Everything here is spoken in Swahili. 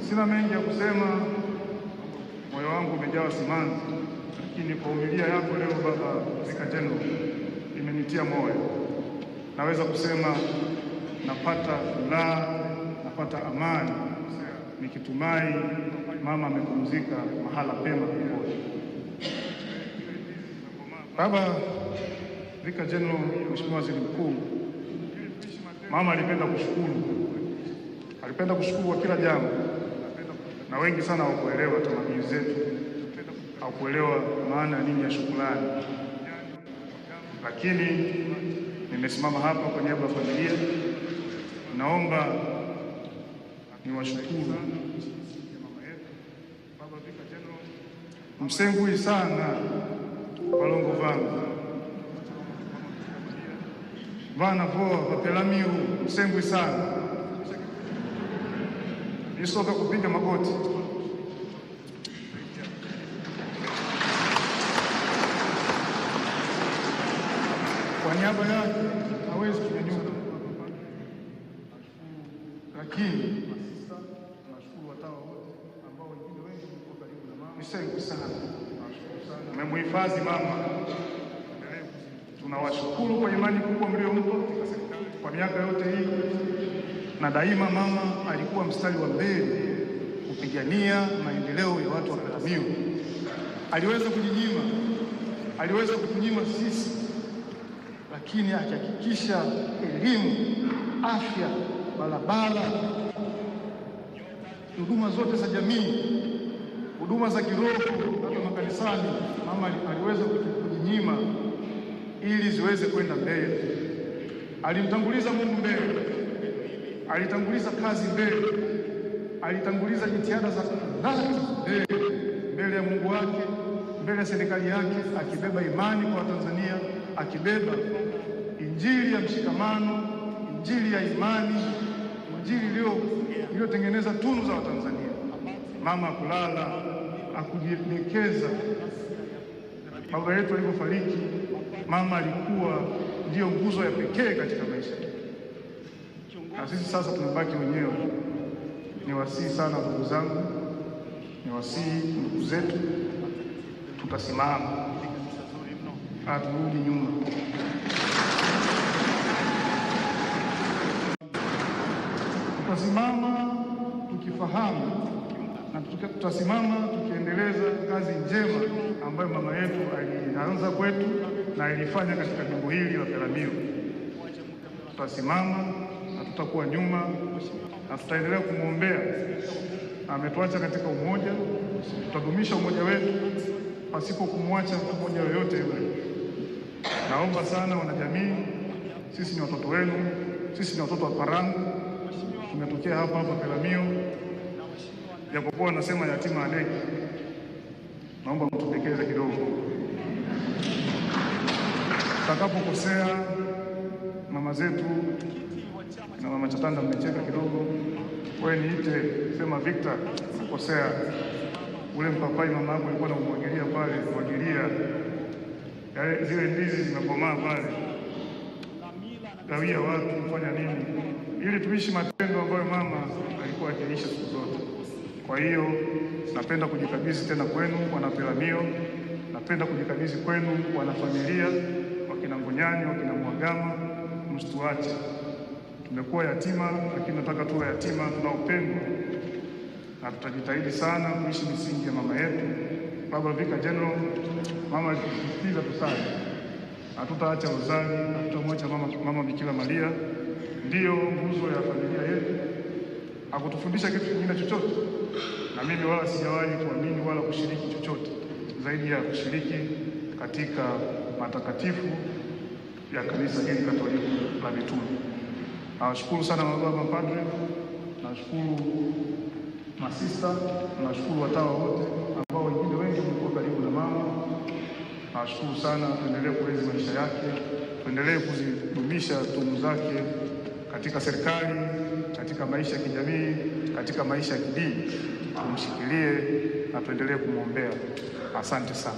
Sina mengi ya kusema, moyo wangu umejawa simanzi, lakini kwa homilia yako leo Baba Vicar General imenitia moyo. Naweza kusema napata furaha, napata amani nikitumai mama amepumzika mahala pema peponi. Baba Vicar General, Mheshimiwa Waziri Mkuu, mama alipenda kushukuru kwa kila jambo, na wengi sana hawakuelewa tamaduni zetu, hawakuelewa maana ya nini ya shukrani. Lakini nimesimama hapa kwa niaba ya familia, naomba niwashukuru msengui sana walongo vangu vana voa vapelamiu msengui sana isoka kupiga magoti. Kwa niaba yake hawezi kunyanyuka, lakini nashukuru watawa wote ambao wengine wengi walikuwa karibu na mama. Msengui sana, mmemhifadhi mama. Tunawashukuru kwa imani kubwa mliompa kwa miaka yote hii, na daima mama alikuwa mstari wa mbele kupigania maendeleo ya watu wa Peramiho. Aliweza kutunyima sisi, lakini akihakikisha elimu, afya, barabara, huduma zote za jamii, huduma za kiroho hata makanisani, mama aliweza kujinyima ili ziweze kwenda mbele. Alimtanguliza Mungu mbele, alitanguliza kazi mbele, alitanguliza jitihada za dhati mbele ya Mungu wake, mbele ya serikali yake, akibeba imani kwa Tanzania, akibeba injili ya mshikamano, injili ya imani, injili iliyotengeneza tunu za Watanzania. Mama kulala, akujielekeza. Baba yetu alipofariki, mama alikuwa ndiyo nguzo ya pekee katika maisha, na sisi sasa tumebaki wenyewe. Niwasihi sana ndugu zangu, niwasihi ndugu zetu, tutasimama, haturudi nyuma. Tutasimama tukifahamu na tutasimama tukiendeleza kazi njema ambayo mama yetu alianza kwetu na alifanya katika jimbo hili la Peramiho. Tutasimama na tutakuwa nyuma na tutaendelea kumwombea. Ametuacha katika umoja, tutadumisha umoja wetu pasipo kumwacha mtu mmoja yoyote yule. Naomba sana wanajamii, sisi ni watoto wenu, sisi ni watoto wa Parangu, tumetokea hapa Peramiho. Japokuwa nasema yatima adeki, naomba mtupekeze kidogo. Tutakapokosea, mama zetu na mama Chatanda mmecheka kidogo, wewe niite sema Victor, nakosea. Ule mpapai mama yako alikuwa anamwagilia pale, kumwagilia yale zile ndizi zimekomaa pale, gawia watu, kufanya nini ili tuishi matendo ambayo mama alikuwa akiishi siku zote. Kwa hiyo napenda kujikabidhi tena kwenu wana Peramiho, napenda kujikabidhi kwenu wana familia, wakina Ngonyani, wakina Mwagama, msituache. Tumekuwa yatima, lakini nataka tuwe yatima tunaopendwa, na tutajitahidi sana kuishi misingi ya mama yetu. Baba Vicar General, mama alisisitiza tusali, hatutaacha rozari, hatutamwacha mama Bikira Maria, ndiyo nguzo ya familia yetu. Hakutufundisha kitu kingine chochote, na mimi wala sijawahi kuamini wala kushiriki chochote zaidi ya kushiriki katika matakatifu ya kanisa hili Katoliki la mitume. Nawashukuru sana mababa, mapadre, nawashukuru masista, nawashukuru watawa wote ambao wengine wengi mlikuwa karibu na mama. Nawashukuru sana, tuendelee kuenzi maisha yake, tuendelee kuzidumisha tunu zake katika serikali, katika maisha ya kijamii, katika maisha ya kidini. Tumshikilie na tuendelee kumwombea. Asante sana.